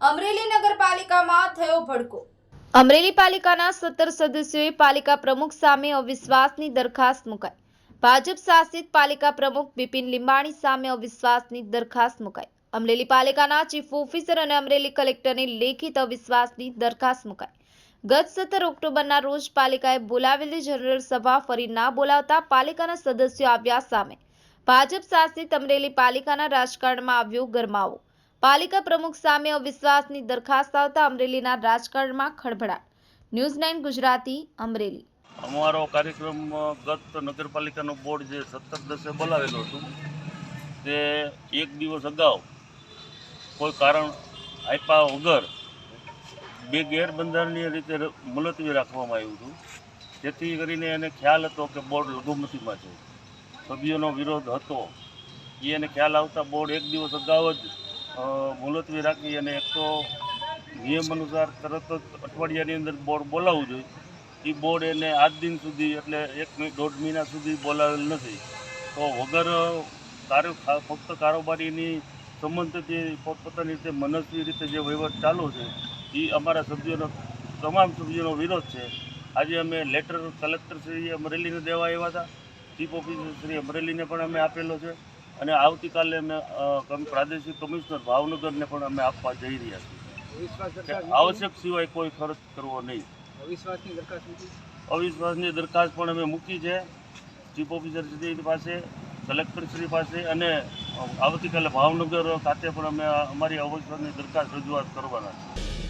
અમરેલી નગરપાલિકામાં થયો ભડકો। અમરેલી પાલિકાના 17 સદસ્યોએ પાલિકા પ્રમુખ સામે અવિશ્વાસની દરખાસ્ત મુકાઈ। ભાજપ શાસિત પાલિકા પ્રમુખ બિપિન લીંબાણી સામે અવિશ્વાસની દરખાસ્ત મુકાઈ। અમરેલી પાલિકાના ચીફ ઓફિસર અને અમરેલી કલેક્ટરની લેખિત અવિશ્વાસની દરખાસ્ત મુકાઈ। ગત 17 ઓક્ટોબરના રોજ પાલિકાએ બોલાવેલી જનરલ સભા ફરી ના બોલાવતા પાલિકાના સદસ્યો આવ્યા સામે ભાજપ શાસિત અમરેલી પાલિકાના રાજકારણમાં આવ્યો ગરમાવો। પાલિકા પ્રમુખ સામે અવિશ્વાસની દરખાસ્ત આવતા અમરેલીના રાજકારણમાં ખળભળાટ। ન્યૂઝ 9 ગુજરાતી અમરેલી। અમારો કાર્યક્રમ ગત નગરપાલિકાનું બોર્ડ જે 17/10 બોલાવેલું હતું તે એક દિવસ અગાઉ કોઈ કારણ આપ્યા વગર બે ગેરબંધારણીય રીતે મુલતવી રાખવામાં આવ્યું હતું, જેથી કરીને એને ખ્યાલ હતો કે બોર્ડ લઘુમતીમાં છે, સભ્યોનો વિરોધ હતો। એને ખ્યાલ આવતા બોર્ડ એક દિવસ અગાઉ જ મુલતવી રાખી અને એક તો નિયમ અનુસાર તરત જ અઠવાડિયાની અંદર બોર્ડ બોલાવવું જોઈએ, એ બોર્ડ એને આજ દિન સુધી એટલે 1-1.5 મહિના સુધી બોલાવેલ નથી। તો વગર ફક્ત કારોબારીની સંબંધથી પોતપોતાની રીતે મનસ્વી રીતે જે વહીવટ ચાલુ છે એ અમારા સભ્યોનો તમામ સભ્યોનો વિરોધ છે। આજે અમે લેટર કલેક્ટર શ્રી અમરેલીને દેવા આવ્યા હતા, ચીફ ઓફિસર શ્રી અમરેલીને પણ અમે આપેલો છે અને આવતીકાલે અમે પ્રાદેશિક કમિશનર ભાવનગરને પણ અમે આપવા જઈ રહ્યા છીએ। આવશ્યક સિવાય કોઈ ખર્ચ કરવો નહીં। અવિશ્વાસની દરખાસ્ત પણ અમે મૂકી છે ચીફ ઓફિસર શ્રી પાસે, કલેક્ટર શ્રી પાસે અને આવતીકાલે ભાવનગર ખાતે પણ અમે અમારી અવિશ્વાસની દરખાસ્ત રજૂઆત કરવાના છીએ।